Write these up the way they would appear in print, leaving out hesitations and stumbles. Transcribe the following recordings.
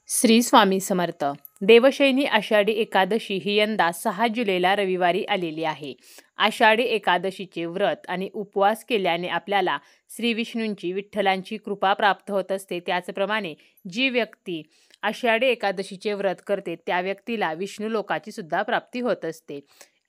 श्री स्वामी समर्थ. देवशयनी आषाढी एकादशी ही यंदा 6 जुलैला रविवारी आलेली आहे. आषाढी एकादशीचे व्रत आणि उपवास केल्याने आपल्याला श्री विष्णूंची विठ्ठलांची कृपा प्राप्त होत असते. त्याचप्रमाणे जी व्यक्ती आषाढी एकादशीचे व्रत करते त्या व्यक्तीला विष्णू लोकाची सुद्धा प्राप्ती होत असते.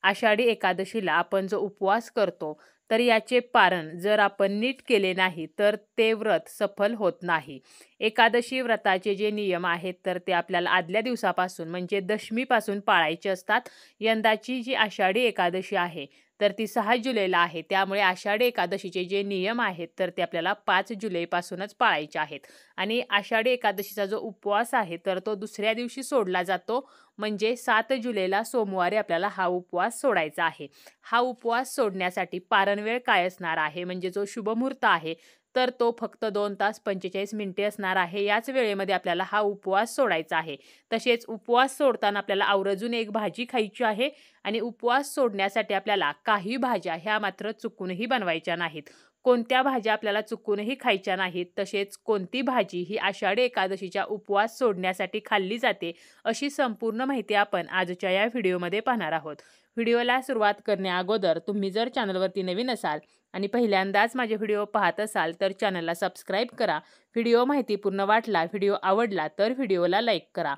आषाढी एकादशीला आपण जो उपवास करतो तर याचे पारण जर आपण नीट केले नाही तर ते व्रत सफल होत नाही. एकादशी व्रताचे जे नियम आहेत तर ते आपल्याला आदल्या दिवसापासून म्हणजे दशमीपासून पाळायचे असतात. यंदाची जी आषाढी एकादशी आहे तर ती 6 जुलैला आहे. त्यामुळे आषाढी एकादशीचे जे नियम आहेत तर ते आपल्याला 5 जुलैपासूनच पाळायचे आहेत. आणि आषाढी एकादशीचा जो उपवास आहे तर तो दुसऱ्या दिवशी सोडला जातो. म्हणजे 7 जुलैला सोमवारी आपल्याला हा उपवास सोडायचा आहे. हा उपवास सोडण्यासाठी पारण वेळ काय असणार आहे म्हणजे जो शुभमुहूर्त आहे तर तो फक्त 2 तास 45 मिनिटे असणार आहे. याच वेळेमध्ये आपल्याला हा उपवास सोडायचा आहे. तसेच उपवास सोडताना आपल्याला आवर्जून एक भाजी खायची आहे आणि उपवास सोडण्यासाठी आपल्याला काही भाज्या ह्या मात्र चुकूनही बनवायच्या नाहीत. कोणत्या भाज्या आपल्याला चुकूनही खायच्या नाहीत, तसेच कोणती भाजी ही आषाढी एकादशीच्या उपवास सोडण्यासाठी खाल्ली जाते अशी संपूर्ण माहिती आपण आजच्या या व्हिडिओमध्ये पाहणार आहोत. व्हिडिओला सुरुवात करण्या अगोदर तुम्ही जर चॅनलवरती नवीन असाल आणि पहिल्यांदाच माझे व्हिडिओ पाहत असाल तर चॅनलला सबस्क्राईब करा. व्हिडिओ माहितीपूर्ण वाटला, व्हिडिओ आवडला तर व्हिडिओला लाईक करा.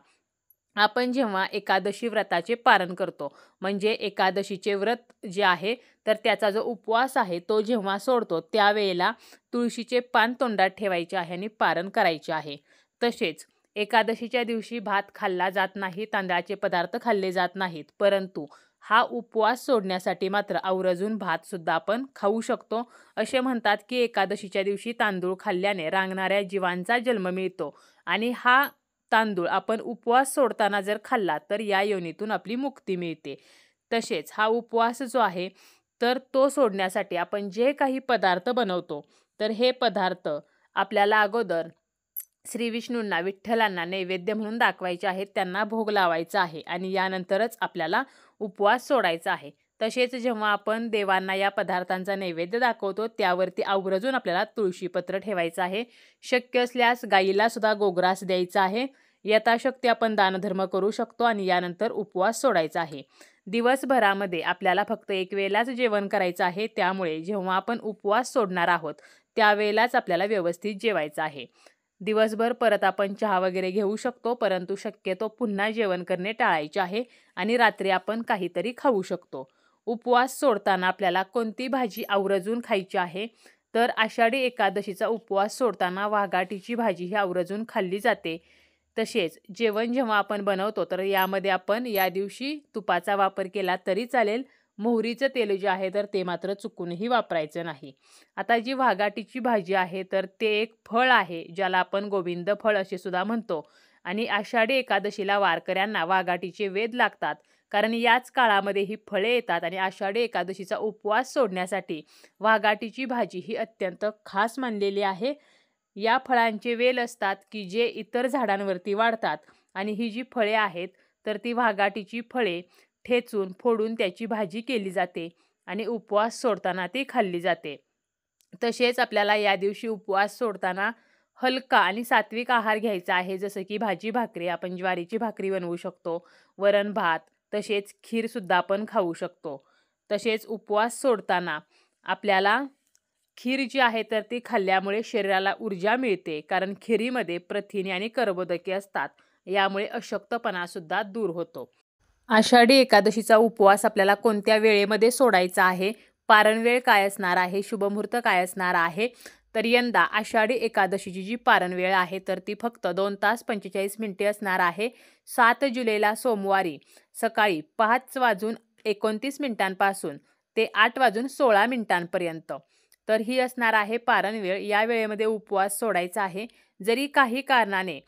आपण जेव्हा एकादशी व्रताचे पारण करतो म्हणजे एकादशीचे व्रत जे आहे तर त्याचा जो उपवास आहे तो जेव्हा सोडतो त्यावेळेला तुळशीचे पान तोंडात ठेवायचे आहे आणि पारण करायचे आहे. तसेच एकादशीच्या दिवशी भात खाल्ला जात नाही, तांदळाचे पदार्थ खाल्ले जात नाहीत, परंतु हा उपवास सोडण्यासाठी मात्र आवर्जून भात सुद्धा आपण खाऊ शकतो. असे म्हणतात की एकादशीच्या दिवशी तांदूळ खाल्ल्याने रांगणाऱ्या जीवांचा जन्म मिळतो आणि हा तांदूळ आपण उपवास सोडताना जर खाल्ला तर या योनीतून आपली मुक्ती मिळते. तसेच हा उपवास जो आहे तर तो सोडण्यासाठी आपण जे काही पदार्थ बनवतो तर हे पदार्थ आपल्याला अगोदर श्री विष्णूंना विठ्ठलांना नैवेद्य म्हणून दाखवायचे आहेत, त्यांना भोग लावायचा आहे आणि यानंतरच आपल्याला उपवास सोडायचा आहे. तसेच जेव्हा आपण देवांना या पदार्थांचा नैवेद्य दाखवतो त्यावरती आवर्जून आपल्याला तुळशीपत्र ठेवायचं आहे. शक्य असल्यास गाईला सुद्धा गोग्रास द्यायचा आहे. यथाशक्ती आपण दानधर्म करू शकतो आणि यानंतर उपवास सोडायचा आहे. दिवसभरामध्ये आपल्याला फक्त एक वेळेलाच जेवण करायचं आहे. त्यामुळे जेव्हा आपण उपवास सोडणार आहोत त्यावेळेलाच आपल्याला व्यवस्थित जेवायचं आहे. दिवसभर परत आपण चहा वगैरे घेऊ शकतो, परंतु शक्यतो पुन्हा जेवण करणे टाळायचे आहे आणि रात्री आपण काहीतरी खाऊ शकतो. उपवास सोडताना आपल्याला कोणती भाजी आवर्जून खायची आहे तर आषाढी एकादशीचा उपवास सोडताना वाघाटीची भाजी ही आवर्जून खाल्ली जाते. तसेच जेवण जेव्हा आपण बनवतो तर यामध्ये आपण या दिवशी तुपाचा वापर केला तरी चालेल. मोहरीचं तेल जे आहे तर ते मात्र चुकूनही वापरायचं नाही. आता जी वाघाटीची भाजी आहे तर ते एक फळ आहे ज्याला आपण गोविंद फळ असे सुद्धा म्हणतो आणि आषाढी एकादशीला वारकऱ्यांना वाघाटीचे वेध लागतात, कारण याच काळामध्ये ही फळे येतात आणि आषाढी एकादशीचा उपवास सोडण्यासाठी वाघाटीची भाजी ही अत्यंत खास मानलेली आहे. या फळांचे वेल असतात की जे इतर झाडांवरती वाढतात आणि ही जी फळे आहेत तर ती वाघाटीची फळे ठेचून फोडून त्याची भाजी केली जाते आणि उपवास सोडताना ती खाल्ली जाते. तसेच आपल्याला या दिवशी उपवास सोडताना हलका आणि सात्विक आहार घ्यायचा आहे, जसं की भाजी भाकरी, आपण ज्वारीची भाकरी बनवू शकतो, वरण भात, तसेच खीरसुद्धा आपण खाऊ शकतो. तसेच उपवास सोडताना आपल्याला खीर जी आहे तर ती खाल्ल्यामुळे शरीराला ऊर्जा मिळते, कारण खिरीमध्ये प्रथिने आणि कर्बोदके असतात. यामुळे अशक्तपणासुद्धा दूर होतो. आषाढी एकादशीचा उपवास आपल्याला कोणत्या वेळेमध्ये सोडायचा आहे, पारण वेळ काय असणार आहे, शुभमुहूर्त काय असणार आहे तर यंदा आषाढी एकादशीची जी पारण वेळ आहे तर ती फक्त 2 तास 45 मिनिटे असणार आहे. 7 जुलैला सोमवारी सकाळी 5:29 ते 8:16 तर ही असणार आहे पारण वेळ. या वेळेमध्ये उपवास सोडायचा आहे. जरी काही कारणाने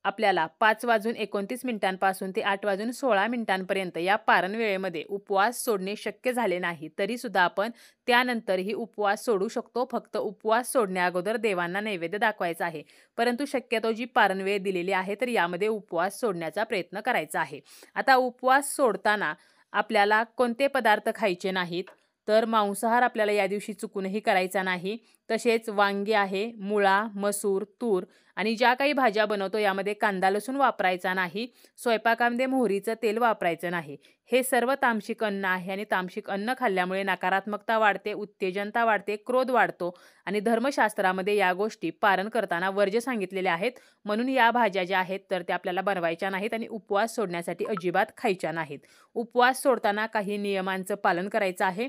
आपल्याला 5:29 ते 8:16 या पारण वेळेमध्ये उपवास सोडणे शक्य झाले नाही तरी सुद्धा आपण त्यानंतरही उपवास सोडू शकतो. फक्त उपवास सोडण्या अगोदर देवांना नैवेद्य दाखवायचा आहे. परंतु शक्यतो जी पारण वेळ दिलेली आहे तर यामध्ये उपवास सोडण्याचा प्रयत्न करायचा आहे. आता उपवास सोडताना आपल्याला कोणते पदार्थ खायचे नाहीत तर मांसाहार आपल्याला या दिवशी चुकूनही करायचा नाही. तसेच वांगी आहे, मुळा, मसूर, तूर आणि ज्या काही भाज्या बनवतो यामध्ये कांदा लसूण वापरायचा नाही. स्वयंपाकामध्ये मोहरीचं तेल वापरायचं नाही. हे सर्व तामसिक अन्न आहे आणि तामसिक अन्न खाल्ल्यामुळे नकारात्मकता वाढते, उत्तेजनता वाढते, क्रोध वाढतो आणि धर्मशास्त्रामध्ये या गोष्टी पारण करताना वर्ज्य सांगितलेल्या आहेत. म्हणून या भाज्या ज्या आहेत तर त्या आपल्याला बनवायच्या नाहीत आणि उपवास सोडण्यासाठी अजिबात खायच्या नाहीत. उपवास सोडताना काही नियमांचं पालन करायचं आहे.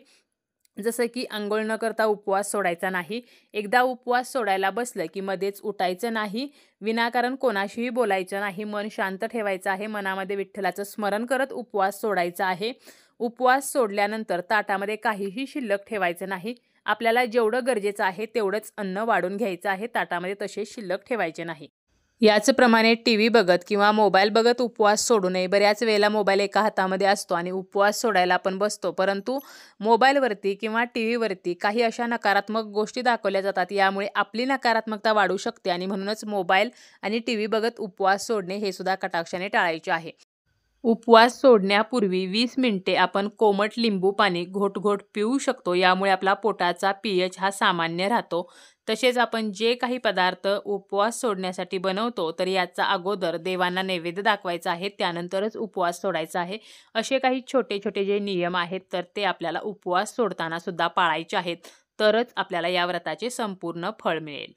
जसं की अंघोळ न करता उपवास सोडायचा नाही. एकदा उपवास सोडायला बसलं की मध्येच उठायचं नाही. विनाकारण कोणाशीही बोलायचं नाही. मन शांत ठेवायचं आहे. मनामध्ये विठ्ठलाचं स्मरण करत उपवास सोडायचा आहे. उपवास सोडल्यानंतर ताटामध्ये काहीही शिल्लक ठेवायचं नाही. आपल्याला जेवढं गरजेचं आहे तेवढंच अन्न वाढून घ्यायचं आहे. ताटामध्ये तसेच शिल्लक ठेवायचे नाही. याचप्रमाणे टीव्ही बघत किंवा मोबाईल बघत उपवास सोडू नये. बऱ्याच वेळेला मोबाईल एका हातामध्ये असतो आणि उपवास सोडायला आपण बसतो, परंतु मोबाईलवरती किंवा टीव्हीवरती काही अशा नकारात्मक गोष्टी दाखवल्या जातात. यामुळे आपली नकारात्मकता वाढू शकते आणि म्हणूनच मोबाईल आणि टीव्ही बघत उपवास सोडणे हे सुद्धा कटाक्षाने टाळायचे आहे. उपवास सोडण्यापूर्वी 20 मिनिटे आपण कोमट लिंबू पाणी घोट-घोट पिऊ शकतो. यामुळे आपला पोटाचा pH हा सामान्य राहतो. तसेच आपण जे काही पदार्थ उपवास सोडण्यासाठी बनवतो तर याचा अगोदर देवांना नैवेद्य दाखवायचा आहे, त्यानंतरच उपवास सोडायचा आहे. असे काही छोटे-छोटे जे नियम आहेत तर ते आपल्याला उपवास सोडताना सुद्धा पाळायचे आहेत. तरच आपल्याला या व्रताचे संपूर्ण फळ मिळेल.